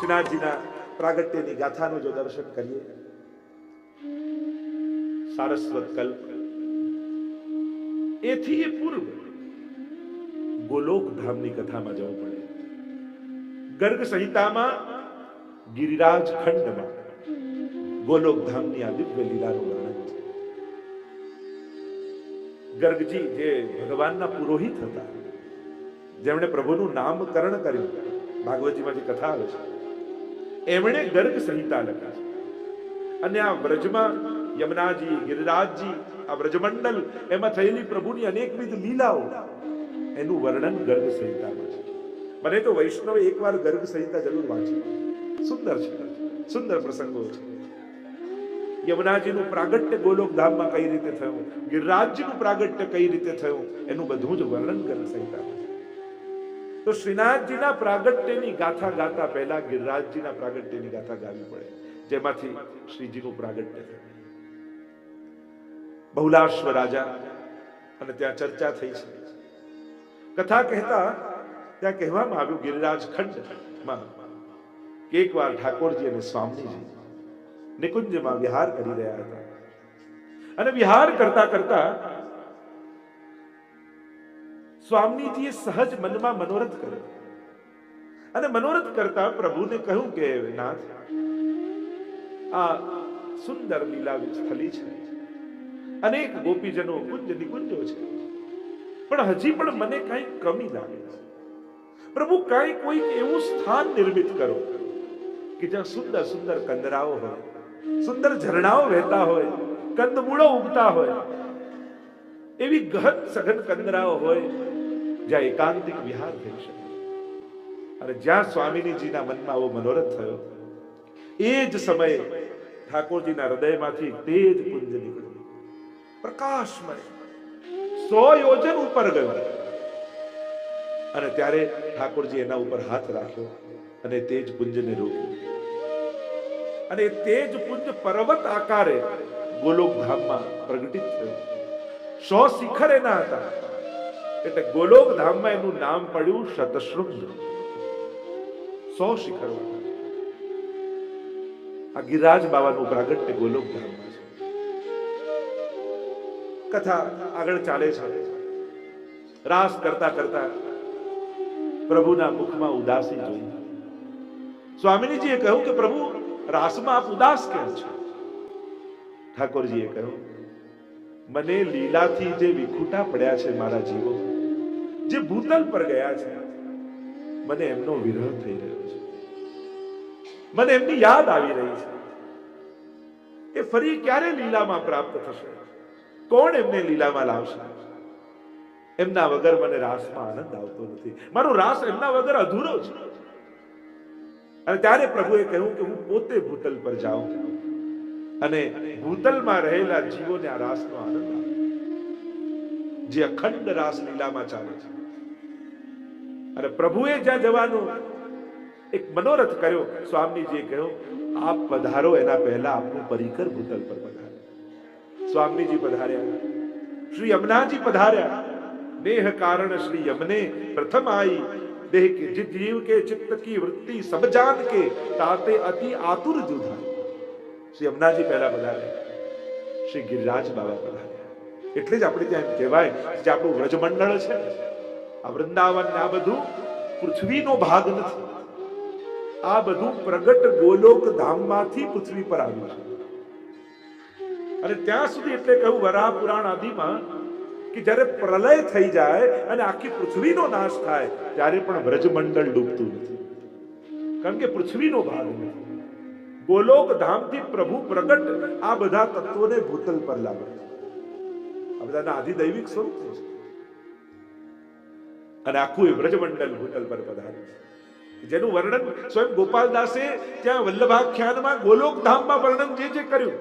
શ્રીનાથજીના પ્રાગટ્યની ગાથાનું જો દર્શન કરીએ, સારસ્વત કલ્પ એથી એ પૂર્વ ગોલોક ધામની કથામાં જવું પડે. ગર્ગ સંહિતામાં ગિરિરાજ ખંડમાં ગોલોક ધામની આ દિવ્ય લીલાનું વર્ણન છે. ગર્ગજી જે ભગવાનના પુરોહિત હતા, જેમણે પ્રભુનું નામકરણ કર્યું, ભાગવતજીમાં જે કથા આવે છે, એમણે ગર્ગ સંહિતા લખી છે. અને આ વ્રજમાં યમુનાજી, ગિરિરાજજી, આ વ્રજમંડલ, એમાં થયેલી પ્રભુની અનેકવિધ લીલાઓ, એનું વર્ણન ગર્ગ સંહિતામાં છે. મને તો વૈષ્ણવે એકવાર ગર્ગ સંહિતા જરૂર વાંચી. સુંદર છે, સુંદર પ્રસંગો છે. યમુનાજીનું પ્રાગટ્ય ગોલોક ધામમાં કઈ રીતે થયું, ગિરિરાજજીનું પ્રાગટ્ય કઈ રીતે થયું, એનું બધું જ વર્ણન ગર્ગ સંહિતામાં છે. તો શ્રીનાથજીના પ્રાગટ્યની ગાથા ગાતા પહેલા ગિરિરાજજીના પ્રાગટ્યની ગાથા ગાવી પડે, જેમાંથી શ્રીજીનું પ્રાગટ્ય થયું. બહુલાશ્વ રાજા, અને ત્યાં ચર્ચા થઈ છે. કથા કહેતા ત્યાં કહેવામાં આવ્યું ગિરિરાજ ખંડમાં કે એકવાર ઠાકોરજી અને સ્વામીજી નિકુંજમાં વિહાર કરી રહ્યા હતા. અને વિહાર કરતા કરતા સ્વામીજીએ સહજ મનમાં મનોરથ કર્યો. અને મનોરથ કરતા પ્રભુને કહ્યું કે નાથ, આ સુંદર લીલા સ્થળી છે, અનેક ગોપીજનો કુંજ નિકુંજો છે, પણ હજી પણ મને કઈ કમી લાગે છે. પ્રભુ, કોઈ એવું સ્થાન નિર્મિત કરો કે જ્યાં સુંદર સુંદર કંદરાઓ હોય, સુંદર ઝરણાઓ વહેતા હોય, કંદમૂળો ઉગતા હોય, એવી ગહન સઘન કંદરાઓ હોય જ્યાં એકાંતિક વિહાર થઈ શકે. અને જ્યાં સ્વામીજીના મનમાં આવો મનોરથ થયો, એ જ સમયે ઠાકોરજીના હૃદયમાંથી તેજ પુંજ નીકળ્યું, પ્રકાશમય, 100 યોજન ઉપર ગયું. અને ત્યારે ઠાકોરજી એના ઉપર હાથ રાખ્યો અને તેજ પુંજને રોક્યું. અને તેજ પુંજ પર્વત આકારે ગોલોક ધામમાં પ્રગટિત થયું. 100 શિખર એના હતા, એટલે ગોલોક ધામમાં એનું નામ પડ્યું શતશૃંગ. 100 શિખરો. આ ગિરિરાજ બાવાનું પ્રાગટ્ય ગોલોક ધામમાં છે. કથા આગળ ચાલે છે. રાસ કરતા કરતા પ્રભુના મુખમાં ઉદાસી જોઈ. સ્વામીજીએ કહ્યું કે પ્રભુ, રાસમાં આપ ઉદાસ કેમ છો? ઠાકોરજીએ કહ્યું, મને લીલાથી જે વિખૂટા પડ્યા છે મારા જીવો, જે ભૂતલ પર ગયા છે, મને એમનો વિરહ થઈ રહ્યો છે. મને એમની યાદ આવી રહી છે. એ ફરી ક્યારે લીલામાં પ્રાપ્ત થશે? કોણ એમને લીલામાં લાવશે? એમના વગર મને રાસમાં આનંદ આવતો નથી. મારો રાસ એમના વગર અધૂરો છે. અને ત્યારે પ્રભુએ કહ્યું કે હું પોતે ભૂતલ પર જાઉં અને ભૂતલમાં રહેલા જીવોને આ રાસનો આનંદ આપું, જે અખંડ રાસ લીલામાં ચાલે છે. અને પ્રભુએ જ્યાં જવાનો એક મનોરથ કર્યો, સ્વામીજીએ કહ્યું, આપ પધારો એના પહેલા આપનું પરિકર ભૂતલ પર પધારે. સ્વામીજી પધાર્યા, શ્રી યમુનાજી પધાર્યા. देह कारण श्री यमने प्रथम आई, देह के जित जीव के चित्त की वृत्ति सब जान के ताते अति आतुर जुधा. श्री यमुनाजी પહેલા પધાર્યા, શ્રી ગિરિરાજ બાબા પધાર્યા. એટલે જ આપણે ત્યાં કહેવાય કે આપણું વ્રજમંડળ છે, આ વૃંદાવન, આ બધું પૃથ્વીનો ભાગ નથી. આ બધું પ્રગટ ગોલોક ધામમાંથી પૃથ્વી પર આવ્યું છે. અને ત્યાં સુધી એટલે કહ્યું વરાહ પુરાણ આદિમાં કે જ્યારે પ્રલય થઈ જાય અને આખી પૃથ્વીનો નાશ થાય, ત્યારે પણ વ્રજમંડળ ડૂબતું નથી, કારણ કે પૃથ્વીનો ભાગ નથી. ગોલોક ધામથી પ્રભુ પ્રગટ આ બધા તત્વોને ભૂતલ પર લાવે. આ બધાના આધિદૈવિક સ્વરૂપ છે. અને આખું એ વ્રજમંડળ ભૂતલ પર પધારે, જેનું વર્ણન સ્વયં ગોપાલદાસે ત્યાં વલ્લભાખ્યાનમાં ગોલોક ધામમાં વર્ણન જે કર્યું,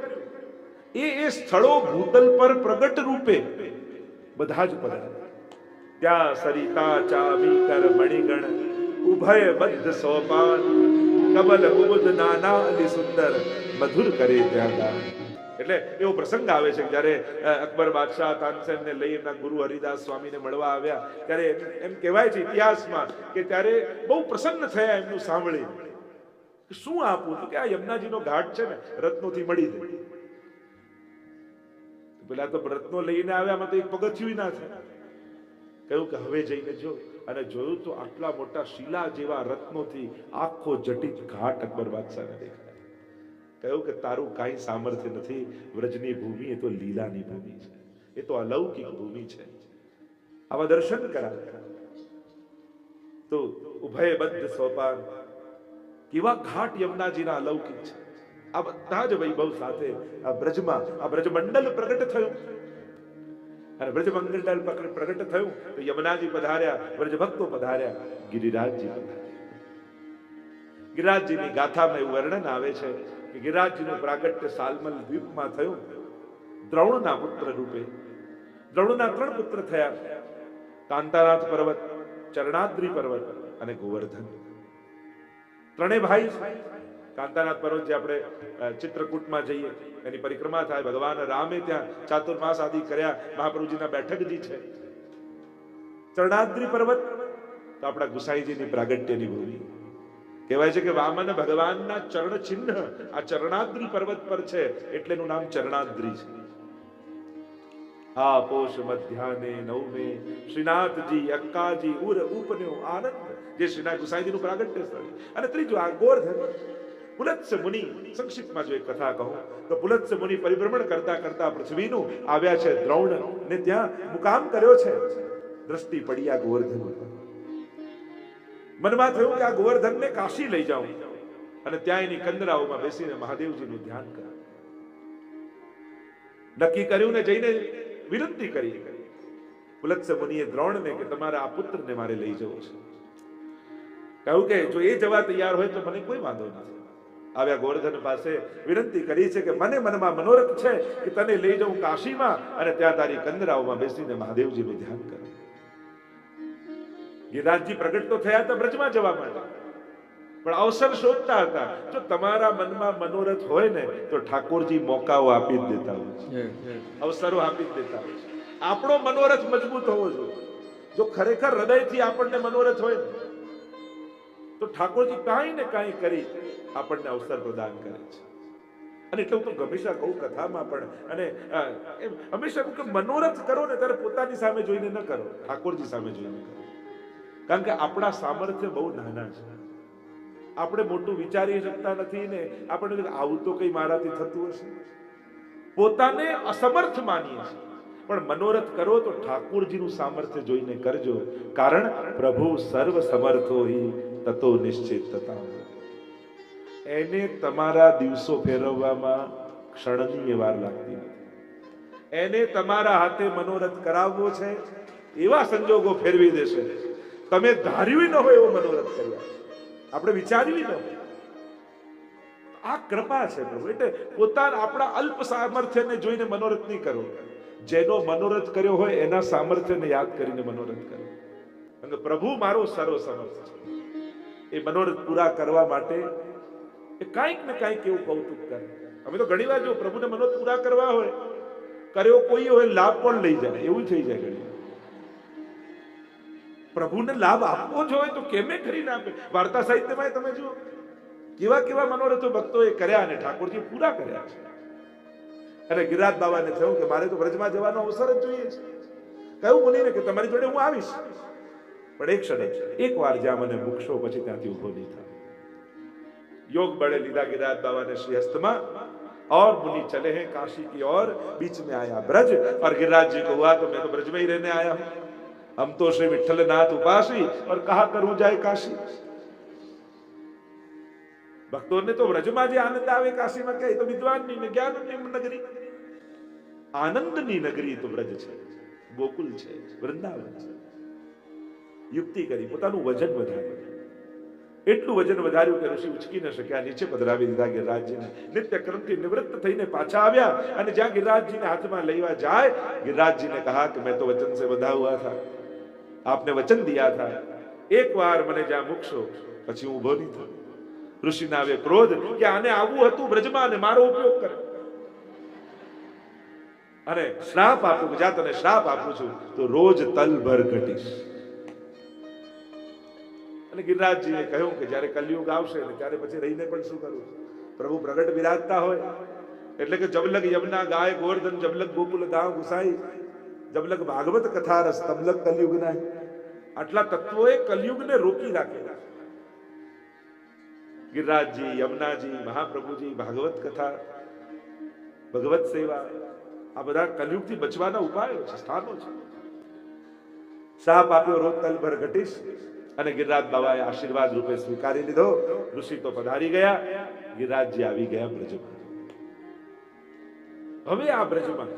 એ સ્થળો ભૂતલ પર પ્રગટ રૂપે બધા જ પધારે. ત્યાં સરિતા ચાવી કર મણિગણ ઉભય બદ્ધ સોપાન, કમલ કુમુદ નાના અતિ સુંદર મધુર કરે ત્યાં ગાન. એટલે એવો પ્રસંગ આવે છે જ્યારે અકબર બાદશાહ તાનસેનને લઈ એમના ગુરુ હરિદાસ સ્વામીને મળવા આવ્યા, ત્યારે એમ કહેવાય છે ઇતિહાસમાં કે ત્યારે બહુ પ્રસન્ન થયા એમનું સાંભળી. શું આપું? તો કે આ યમુનાજીનો ઘાટ છે ને, રત્નોથી મળી દે. પેલા તો રત્નો લઈને આવ્યામાં તો એક પગથિયું ના થાય. કહ્યું કે હવે જઈને જો, અને જોયું તો આટલા મોટા શિલા જેવા રત્નોથી આખો જટિત ઘાટ અકબર બાદશાહને દેખાય. કહ્યું કે તારું કાંઈ સામર્થ્ય નથી. વ્રજની ભૂમિ એ તો લીલાની ભૂમિ છે, એ તો અલૌકિક ભૂમિ છે. આવા દર્શન કરાવ્યા તો ઉભય બદ્ધ સોપાન, કેવા ઘાટ યમુનાજીના અલૌકિક છે. આ બધા જ વૈભવ સાથે આ બ્રજમાં આ બ્રજમંડલ પ્રગટ થયું. અને બ્રજમંડલ પ્રગટ થયું તો યમુનાજી પધાર્યા, બ્રજભક્તો પધાર્યા, ગિરિરાજજી પધાર્યા. ગિરિરાજજીની ગાથામાં એવું વર્ણન આવે છે કે ગિરિરાજજીનું પ્રાગટ્ય સાલમલ દ્વીપમાં થયું, દ્રોણના પુત્ર રૂપે. દ્રોણના 3 પુત્ર થયા: કાંતાનાથ પર્વત, ચરણાદ્રી પર્વત અને ગોવર્ધન. ત્રણેય ભાઈ. કાંતાનાથ પર્વત જે આપણે ચિત્રકૂટમાં જઈએ એની પરિક્રમા થાય, ભગવાન રામે ત્યાં ચાતુર્માસ આદિ કર્યા, મહાપ્રભુજીના બેઠકજી છે. ચરણાદ્રી પર્વત તો આપણા ગુસાઈજીની પ્રાગટ્યની ભૂમિ. કહેવાય છે કે વામન ભગવાનના ચરણ ચિહ્ન આ ચરણાદ્રી પર્વત પર છે, એટલે એનું નામ ચરણાદ્રી છે. આ પોષ મધ્યાને નવમે શ્રીનાથજી અક્કાજી ઉર ઉપન્યો આનંદ, જે શ્રીનાથ ગુસાઈજીનું પ્રાગટ્ય સ્થળ. અને ત્રીજું આ ગોવર્ધન. પુલત્સ મુનિ, સંક્ષિપ્તમાં જો એક કથા કહું તો પુલત્સ મુનિ પરિભ્રમણ કરતા કરતા પૃથ્વીનું આવ્યા છે દ્રોણ ને ત્યાં મુકામ કર્યો છે. દ્રષ્ટિ પડી આ ગોવર્ધન. મનમાં થયું કે આ ગોવર્ધનને કાશી લઈ જાઉં અને ત્યાં એની કંદરાઓમાં બેસીને મહાદેવજીનું ધ્યાન કરું. નક્કી કર્યું ને જઈને વિનંતી કરી. પુલત્સ મુનિએ દ્રોણને કે તમારા આ પુત્રને મારે લઈ જવો છે. કહ્યું કે જો એ જવા તૈયાર હોય તો મને કોઈ વાંધો નથી. આવ્યા ગોવર્ધન પાસે, વિનંતી કરી છે કે મને મનમાં મનોરથ છે કે તને લઈ જાઉં કાશીમાં અને ત્યાં તારી કંદરાઓમાં બેસીને મહાદેવજીનું ધ્યાન કરું. ગિરિરાજજી પ્રગટ તો થયા હતા બ્રજમાં જવા માટે, પણ અવસર શોધતા હતા. જો તમારા મનમાં મનોરથ હોય ને તો ઠાકોરજી મોકાઓ આપી જ દેતા હોય છે, અવસરો આપી જ દેતા હોય છે. આપણો મનોરથ મજબૂત હોવો જોઈએ. જો ખરેખર હૃદયથી આપણને મનોરથ હોય ને તો ઠાકોરજી કાંઈ ને કાંઈ કરી આપણને અવસર પ્રદાન કરે છે. અને એટલે હું તો હંમેશા કહું કથામાં પણ, અને હંમેશા કહું કે મનોરથ કરો ને ત્યારે પોતાની સામે જોઈને ન કરો, ઠાકોરજી સામે જોઈને કરો. કારણ કે આપણા સામર્થ્ય બહુ નાના છે. આપણે મોટું વિચારી શકતા નથી ને આપણે આવું તો કઈ મારાથી થતું હશે, પોતાને અસમર્થ માનીએ છીએ. પણ મનોરથ કરો તો ઠાકોરજીનું સામર્થ્ય જોઈને કરજો, કારણ પ્રભુ સર્વ સમર્થો હિ તતો નિશ્ચિતતા. એને તમારા દિવસો ફેરવવામાં ક્ષણની વાર લાગતી નથી. એને તમારા હાથે મનોરથ કરાવવો છે, એવા સંજોગો ફેરવી દેશે. તમે ધાર્યું ન હોય એવો મનોરથ કર્યા, આપણે વિચાર્યું ન હોય. આ કૃપા છે પ્રભુ. એટલે પોતાના આપણા અલ્પ સામર્થ્યને જોઈને મનોરથ નહીં કરો. જેનો મનોરથ કર્યો હોય એના સામર્થ્યને યાદ કરીને મનોરથ કરો. કારણ કે પ્રભુ મારો સર્વ સમર્થ છે. એ મનોરથ પૂરા કરવા માટે એ કાંઈક ને કાંઈક એવું કૌતુક કરે. અમે તો ઘણી વાર જો પ્રભુને મનોરથ પૂરા કરવા હોય, કર્યો કોઈ હોય, લાભ પણ લઈ જાય, એવું થઈ જાય ઘણી વાર. પ્રભુને લાભ આપવો જ હોય તો કેમે કરીને આપે. વાર્તા સાહિત્યમાં તમે જુઓ કેવા કેવા મનોરથો ભક્તોએ કર્યા અને ઠાકોરજી પૂરા કર્યા છે. અને ગિરિરાજ બાબાને થયું કે મારે તો બ્રજમાં જવાનો અવસર જ જોઈએ છે. કહ્યું મુનિને કે તમારી જોડે હું આવીશ, પણ એક ક્ષણે એક વાર જ્યાં મને મૂકશો પછી ત્યાંથી ઉભો નહીં થાય. योग बड़े लीधा गिरिराज बाबा ने श्री हस्तमा और मुनि चले हैं काशी की ओर. बीच में आया ब्रज और गिरिराज जी को हुआ तो मैं तो ब्रज में ही रहने आया हूं, हम तो श्री विठ्ठलनाथ उपासी और कहा करूं जाए काशी. ભક્તોને તો વ્રજમાં જે આનંદ આવે કાશીમાં કહે તો વિદ્વાનની ને જ્ઞાનની નગરી, આનંદની નગરી તો વ્રજ છે, ગોકુલ છે, વૃંદાવન છે. યુક્તિ કરી પોતાનું વજન વધાર્યું. એટલું વજન વધાર્યું કે ઋષિ ઉચકી ન શક્યા, નીચે પધરાવી દીધા ગિરિરાજજીને. નિત્ય કર્મથી નિવૃત્ત થઈને પાછા આવ્યા અને જ્યાં ગિરિરાજજીને હાથમાં લેવા જાય, ગિરિરાજજી ने कहा कि मैं तो वचन से बंधा हुआ था, आपने वचन दिया था, एक बार મને જ્યાં મૂકશો પછી હું ઉભો નહીં થઉં. ઋષિના આવે ક્રોધ કે આને આવવું હતું બ્રજમાં અને મારો ઉપયોગ કરે, અને શ્રાપ આપું કે જા તને શ્રાપ આપું છું તો રોજ તલભર ઘટીશ. અને ગિરિરાજજીએ કહ્યું કે જ્યારે કલયુગ આવશે ને ત્યારે પછી રહીને પણ શું કરવું? પ્રભુ પ્રગટ વિરાજતા હોય એટલે કે જબલક યમુના ગાય ગોવર્ધન જબલક ગોકુલ ગાંવ ગુસાઈ જબલક ભાગવત કથા રસ તબલક કલયુગ ના, આટલા તત્વોએ કલયુગને રોકી રાખેલા. ગિરિરાજજી, યમુનાજી, મહાપ્રભુજી, ભાગવત કથા, ભગવત સેવા, આ બધા કલયુગથી બચવાના ઉપાયો છે, સ્થાનો છે. શાપ આપ્યો રોજ તલભર ઘટીશ અને ગિરિરાજ બાબાએ આશીર્વાદ રૂપે સ્વીકારી લીધો. ઋષિ તો પધારી ગયા, ગિરિરાજજી આવી ગયા બ્રજમાં. હવે આ બ્રજમાં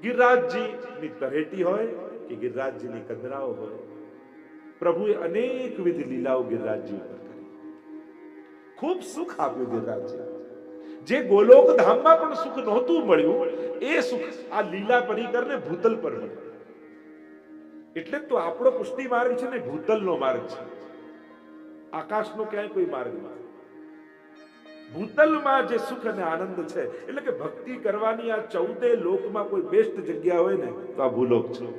ગિરિરાજજીની તરેટી હોય કે ગિરિરાજજીની કંદરાઓ હોય, પ્રભુએ અનેકવિધ લીલાઓ ગિરિરાજજી ઉપર કરી. ખૂબ સુખ આપ્યું ગિરિરાજજી. જે ગોલોક ધામમાં પણ સુખ નહોતું મળ્યું, એ સુખ આ લીલા પરિકરને ભૂતલ પર મળ્યું. એટલે તો આપણો પુષ્ટિ માર્ગ છે ને ભૂતલનો માર્ગ છે, આકાશનો ક્યાંય કોઈ માર્ગ નથી. ભૂતલમાં જે સુખ અને આનંદ છે, એટલે કે ભક્તિ કરવાની આ 14 લોકમાં કોઈ બેસ્ટ જગ્યા હોય ને તો આ ભૂલોક છે.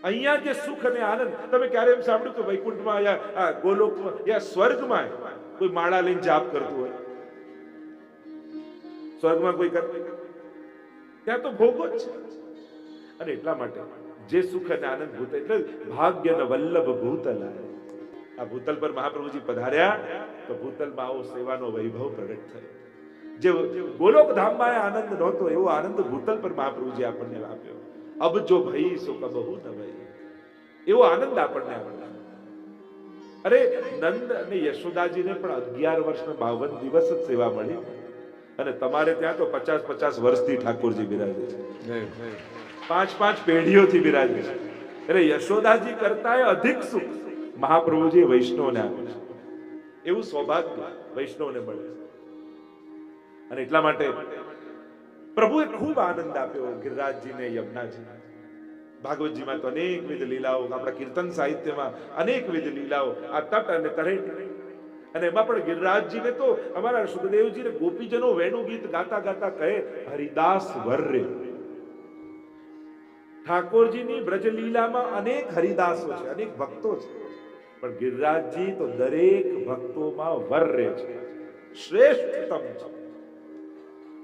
અહીંયા જે સુખ અને આનંદ, તમે ક્યારે એમ સાંભળ્યું કે વૈકુંઠમાં યા ગોલોકમાં યા સ્વર્ગમાં કોઈ માળા લઈને જાપ કરતું હોય? સ્વર્ગમાં કોઈ કરતું? ત્યાં તો ભોગો જ છે. અને એટલા માટે જે સુખ અને આનંદ ભૂતલ, એટલે ભાગ્યના વલ્લભ ભૂતલ. આ ભૂતલ પર મહાપ્રભુજી પધાર્યા તો ભૂતલમાં આવો સેવાનો વૈભવ પ્રગટ થયો. જે ગોલોક ધામમાં આનંદ નહોતો, એવો આનંદ ભૂતલ પર મહાપ્રભુજી આપણને આપ્યો. અબ જો ભઈ સો કબહુ ન ભઈ, એવો આનંદ આપણને આપ્યો. અરે નંદ અને યશોદાજીને પણ 11 વર્ષ ને 52 દિવસ જ સેવા મળી, અને તમારે ત્યાં તો 50-50 વર્ષથી ઠાકોરજી બિરાજે છે, 5-5 પેઢીઓથી બિરાજે છે. એટલે યશોદાજી કરતા અધિક સુખ મહાપ્રભુજી વૈષ્ણવને આપે છે. એવું સૌભાગ્ય વૈષ્ણવને મળે. અને એટલા માટે પ્રભુએ ખૂબ આનંદ આપ્યો ગિરિરાજજીને, યમુનાજીને. ભાગવતજીમાં તો અનેકવિધ લીલાઓ, આપણા કીર્તન સાહિત્યમાં અનેકવિધ લીલાઓ, આ તટ અને તરેટ. અને એમાં પણ ગિરિરાજજીને તો અમારા સુખદેવજીને ગોપીજનો વેણુ ગીત ગાતા ગાતા કહે, હરિદાસ વર્રે. ઠાકોરજીની બ્રજલીલામાં અનેક હરિદાસો છે, અનેક ભક્તો છે, પણ ગિરિરાજજી તો દરેક ભક્તોમાં વર્રે છે, શ્રેષ્ઠતમ છે.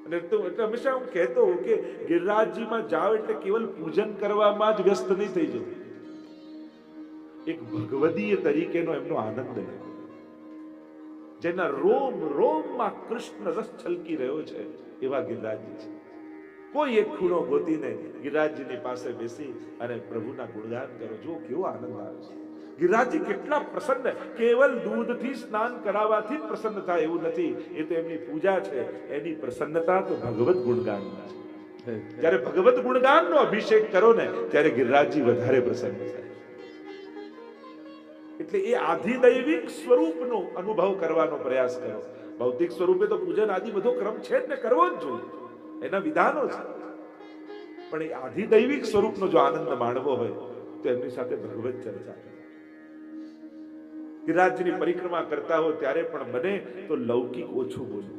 અને તો હંમેશા હું કહેતો હોઉં કે ગિરિરાજજીમાં જાઓ એટલે કેવલ પૂજન કરવામાં જ વ્યસ્ત નહીં થઈ જવું, એક ભગવદીય તરીકેનો એમનો આનંદ લે, જેના રોમ રોમમાં કૃષ્ણ રસ છલકી રહ્યો છે, એવા ગિરિરાજજી છે. કોઈ એક ખૂણો ગોતીને ગિરિરાજજીની પાસે બેસી અને પ્રભુના ગુણગાન કરો, જો કેવો આનંદ આવે છે. ગિરિરાજજી કેટલા પ્રસન્ન, કેવલ દૂધથી સ્નાન કરાવવાથી પ્રસન્ન થાય એવું નથી, એ તો એમની પૂજા છે. એની પ્રસન્નતા તો ભગવત ગુણગાનમાં છે. જ્યારે ભગવત ગુણગાનનો અભિષેક કરો ને ત્યારે ગિરિરાજજી વધારે પ્રસન્ન થાય. એટલે એ આધિદૈવિક સ્વરૂપનો અનુભવ કરવાનો પ્રયાસ કરો. ભૌતિક સ્વરૂપે તો પૂજન આદિ બધો ક્રમ છે ને, કરવો જ જોઈએ, એના વિધાનો છે. પણ એ આધિદૈવિક સ્વરૂપનો જો આનંદ માણવો હોય તો એમની સાથે ભગવત ચર્ચા કરો. ગિરિરાજજીની પરિક્રમા કરતા હો ત્યારે પણ બને તો લૌકિક ઓછું બોલવું,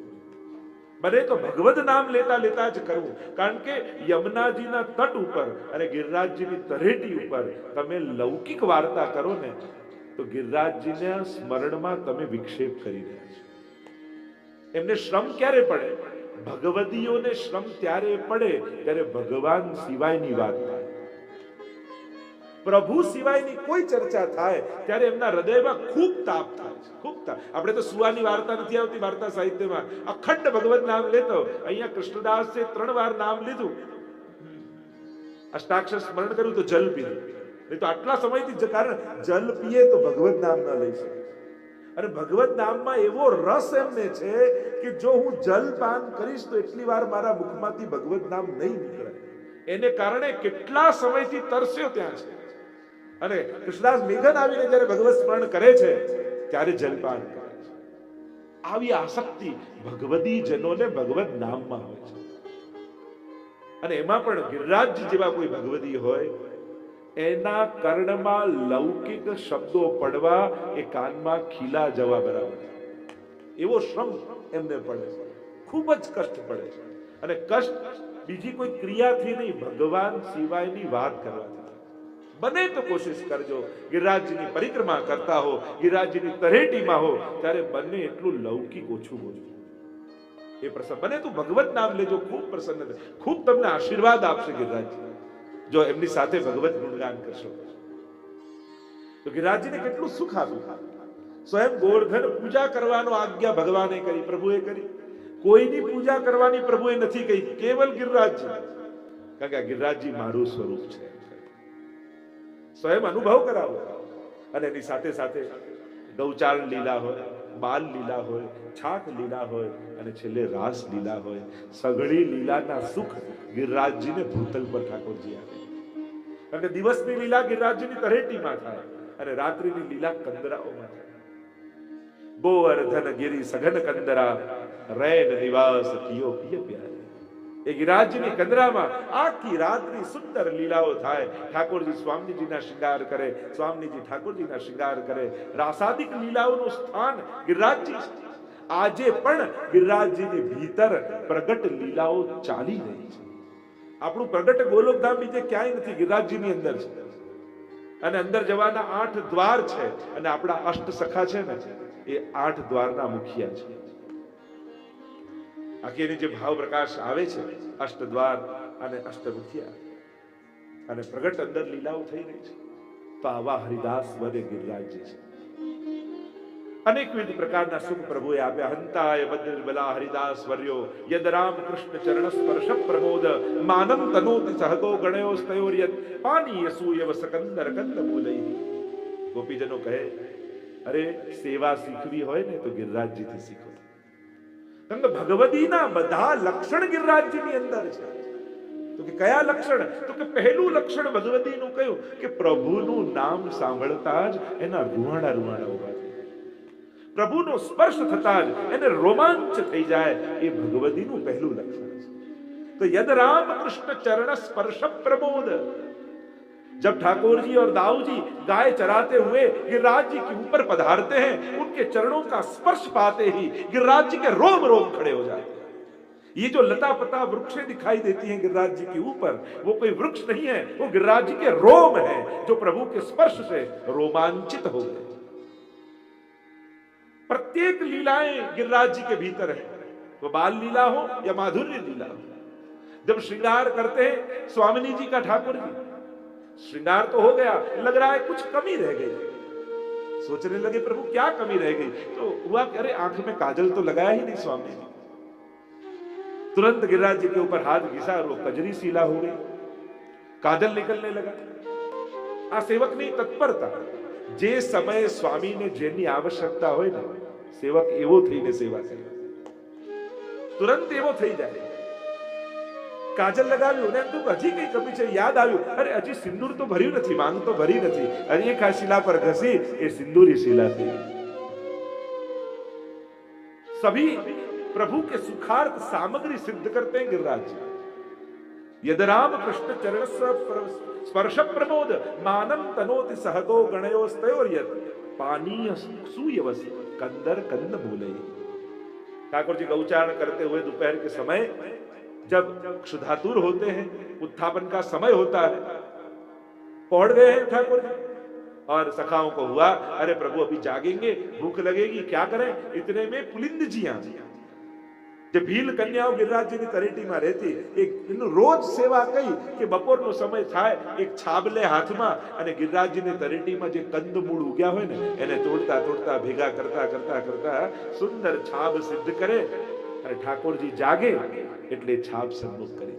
બને તો ભગવદ નામ લેતા લેતા જ કરવું. કારણ કે યમુનાજીના તટ ઉપર અને ગિરિરાજજીની તરેટી ઉપર તમે લૌકિક વાર્તા કરો ને તો ગિરિરાજજીના સ્મરણમાં તમે વિક્ષેપ કરી રહ્યા છો. એમને શ્રમ ક્યારે પડે? ભગવદીઓને શ્રમ ત્યારે પડે ત્યારે ભગવાન સિવાયની વાત થાય, પ્રભુ સિવાયની કોઈ ચર્ચા થાય ત્યારે એમના હૃદયમાં ખૂબ તાપ થાય છે, ખૂબ તાપ. આપણે તો સુવાની વાર્તા નથી આવતી વાર્તા સાહિત્યમાં, અખંડ ભગવત નામ લેતો. અહીંયા કૃષ્ણદાસે 3 વાર નામ લીધું, અષ્ટાક્ષર સ્મરણ કર્યું તો જલ પીધું. નહીં તો આટલા સમયથી, કારણ જલ પીએ તો ભગવત નામ ન લઈ શકે. અને ભગવત નામમાં એવો રસ એમને છે કે જો હું જલ પાન કરીશ તો એટલી વાર મારા મુખમાંથી ભગવત નામ નહીં નીકળે. એને કારણે કેટલા સમયથી તરસ્યો ત્યાં છે. અને કૃષ્ણદાસ મેઘન આવીને જ્યારે ભગવત સ્મરણ કરે છે ત્યારે જલપાન કરે છે. આવી આસક્તિ ભગવદી જનોને ભગવત નામમાં હોય છે. અને એમાં પણ ગિરિરાજજી જેવા કોઈ ભગવદી હોય, એના કર્ણમાં લૌકિક શબ્દો પડવા એ કાનમાં ખીલા જવા બરાબર, એવો શ્રમ એમને પડે છે, ખૂબ જ કષ્ટ પડે છે. અને કષ્ટ બીજી કોઈ ક્રિયાથી નહીં, ભગવાન સિવાયની વાત કરવાથી. બને તો કોશિશ કરજો, ગિરિરાજજીની પરિક્રમા કરતા હો, ગિરિરાજજીની તરેટીમાં હો, ત્યારે બને એટલું લૌકિક ઓછું બોલજો. એ પ્રસન્ન બને તો ભગવત નામ લેજો, ખૂબ પ્રસન્ન, ખૂબ તમને આશીર્વાદ આપશે ગિરિરાજજી, જો એમની સાથે ભગવત ગુણગાન કરશો. તો ગિરિરાજજીને કેટલું સુખ આપ્યું. સ્વયં ગોવર્ધન પૂજા કરવાનો આજ્ઞા ભગવાને કરી, પ્રભુએ કરી. કોઈની પૂજા કરવાની પ્રભુએ નથી કહી, કેવલ ગિરિરાજજી. કારણ કે ગિરિરાજજી મારું સ્વરૂપ છે, સ્વયં અનુભવ કરાવો. અને એની સાથે સાથે ગૌચારણ લીલા હોય, બાલ લીલા હોય, છાક લીલા હોય અને છેલ્લે રાસ લીલા હોય. સઘળી લીલાના સુખ ગિરિરાજજીને ભૂતલ પર ઠાકોરજી આપે. કારણ કે દિવસની લીલા ગિરિરાજજીની તરેટીમાં થાય અને રાત્રિની લીલા કંદરાઓમાં થાય. ગોવર્ધન ગિરી સઘન કંદરા, રૈન નિવાસ કિયો પિય પ્યારે. એ ગિરિરાજજીની કંદરામાં આખી રાત્રિ સુંદર લીલાઓ થાય. ઠાકોરજી સ્વામીજીના શૃંગાર કરે, સ્વામીજી ઠાકોરજીના શૃંગાર કરે. રાસાદિક લીલાઓનું સ્થાન ગિરિરાજજી. આજે પણ ગિરિરાજજીની ભીતર પ્રગટ લીલાઓ ચાલી રહી છે. આપણું પ્રગટ ગોલોકધામ બીજે ક્યાંય નથી, ગિરિરાજજીની અંદર છે. અને અંદર જવાના 8 દ્વાર છે. અને આપણા અષ્ટ સખા છે ને, એ 8 દ્વારના મુખિયા છે. આખી એની જે ભાવ પ્રકાશ આવે છે, અષ્ટદ્વાર અને અષ્ટમુખિયા, અને પ્રગટ અંદર લીલાઓ થઈ રહી છે. તો આવા હરિદાસ વદે ગિરિરાજજી છે. અનેકવિધ પ્રકારના સુખ પ્રભુએ આપ્યા. હંતાય બદ્રબલા હરિદાસ વર્યો યદ રામ કૃષ્ણ ચરણ સ્પર્શ પ્રમોદ માનમ તનોતિ સહગો ગણયો સ્તયોર્યત પાનીય સૂયવ સકંદર કંદ મૂલૈ. ગોપીજનો કહે, અરે સેવા શીખવી હોય ને તો ગિરિરાજજીથી શીખો. કારણ કે ભગવતીના બધા લક્ષણ ગિરિરાજજીની અંદર છે. તો કે કયા લક્ષણ? તો કે પહેલું લક્ષણ ભગવતીનું કયું કે પ્રભુનું નામ સાંભળતા જ એના રૂવાડા રૂવાડા ઉભા થાય. પ્રભુનો સ્પર્શ થતા જ એને રોમાંચ થઈ જાય. એ ભગવતીનું પહેલું લક્ષણ છે. તો યદ રામ કૃષ્ણ ચરણ સ્પર્શ પ્રમોદ. जब ठाकुर जी और दाऊ जी गाय चराते हुए गिरिराज जी के ऊपर पधारते हैं, उनके चरणों का स्पर्श पाते ही गिरिराज जी के रोम रोम खड़े हो जाते हैं. ये जो लता पता वृक्षें दिखाई देती हैं गिरिराज जी के ऊपर, वो कोई वृक्ष नहीं है, वो गिरिराज जी के रोम है, जो प्रभु के स्पर्श से रोमांचित हो गए. प्रत्येक लीलाएं गिरिराज जी के भीतर है, वो बाल लीला हो या माधुर्य लीला हो. जब श्रृंगार करते हैं स्वामिनी जी का ठाकुर जी, श्रृंगार तो हो गया, लग रहा है कुछ कमी रह गई. सोचने लगे प्रभु क्या कमी रह गई. तो हुआ कि अरे आंख में काजल तो लगाया ही नहीं स्वामी ने. तुरंत गिरिराज जी के ऊपर हाथ घिसा और वो कजरी सीला हो गई, काजल निकलने लगा. आ सेवकની તત્પરતા. જે સમયે સ્વામીને જેની આવશ્યકતા હોય ને, સેવક એવો થઈને સેવા કરે, તુરંત એવો થઈ જાય. કાજલ લગાવ્યું ને તો હજી કઈ કમી છે, યાદ આવ્યું, અરે હજી સિંદૂર તો ભર્યું નથી, માંગ તો ભરી નથી, અને એક આ શિલા પર ઘસી એ સિંદૂરી શિલા थी. सभी प्रभु के सुखार्थ सामग्री सिद्ध करते हैं गिरिराज जी. यद राम कृष्ण चरण स्पर्श प्रमोद मानम तनोति सहगो गणयो स्तयोर्यत पानीय सूयवस कंदर कंद मूले. ठाकुर जी गौचारण करते हुए दोपहर के समय जब क्षुधातुर होते हैं, उत्थापन का समय होता है, पहुंच गए हैं ठाकुर जी, और सखाओं को हुआ अरे प्रभु अभी जागेंगे, भूख लगेगी, क्या करें. इतने में पुलिंद जी आ જે ભીલ કન્યાઓ ગિરિરાજજીની તરેટીમાં રહેતી, એક રોજ સેવા કઈ કે બપોરનો સમય થાય, એક છાબલે હાથમાં અને ગિરિરાજજીની તરેટીમાં જે કંદમૂળ ઉગ્યા હોય ને એને તોડતા તોડતા ભેગા કરતા કરતા કરતા સુંદર છાબ સિદ્ધ કરે. અને ઠાકોરજી જાગે એટલે છાપ સન્મુખ કરી.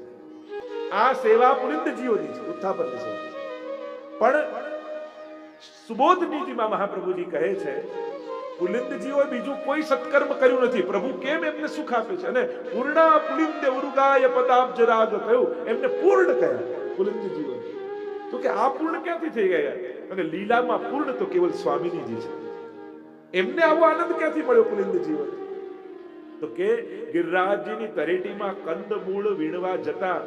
આ સેવા પુલિંદજીઓની છે, ઉત્થાપનની સેવા. પણ સુબોધનીજીમાં મહાપ્રભુજી કહે છે પુલિંદજીઓએ બીજું કોઈ સત્કર્મ કર્યું નથી, પ્રભુ કેમ એમને સુખ આપે છે. અને પૂર્ણા પુલિંદ ઉરુગાય પદાબ્જ રાગ કહ્યું, એમને પૂર્ણ કહ્યા પુલિંદજીઓ. તો કે આ પૂર્ણ ક્યાંથી થઈ ગયા? અને લીલામાં પૂર્ણ તો કેવલ સ્વામીજી છે. એમને આવો આનંદ ક્યાંથી મળ્યો પુલિંદજીઓ? તો કે ગિરિરાજજીની તરેટીમાં કંદમૂળ વીણવા જતા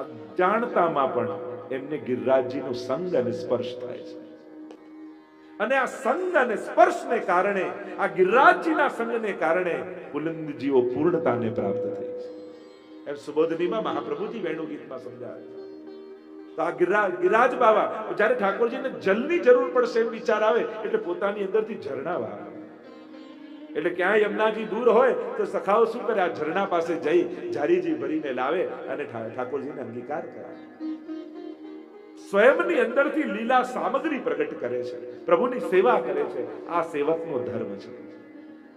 અજાણતામાં પણ એમને ગિરિરાજજીનો સંગ અને સ્પર્શ થાય છે. અને આ સંગ અને સ્પર્શને કારણે, આ ગિરિરાજજીના સંગને કારણે પુલિંદજીઓ પૂર્ણતાને પ્રાપ્ત થઈ છે. એમ સુબોધનીમાં મહાપ્રભુજી વેણુ ગીતમાં સમજાવે તો આ ગિરાજ બાવા જ્યારે ઠાકોરજીને જલની જરૂર પડશે એમ વિચાર આવે એટલે પોતાની અંદરથી ઝરણા વાવે. એટલે ક્યાંય યમુનાજી દૂર હોય તો સખાઓ શું કરે, આ ઝરણા પાસે જઈ ઝારીજી ભરીને લાવે અને ઠાકોરજીને અંગીકાર કરાવે. સ્વયંની અંદરથી લીલા સામગ્રી પ્રગટ કરે છે, પ્રભુની સેવા કરે છે. આ સેવકનો ધર્મ છે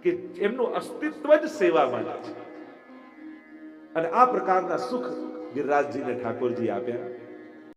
કે એમનું અસ્તિત્વ જ સેવા માટે છે. અને આ પ્રકારના સુખ ગિરિરાજજીને ઠાકોરજી આપ્યા.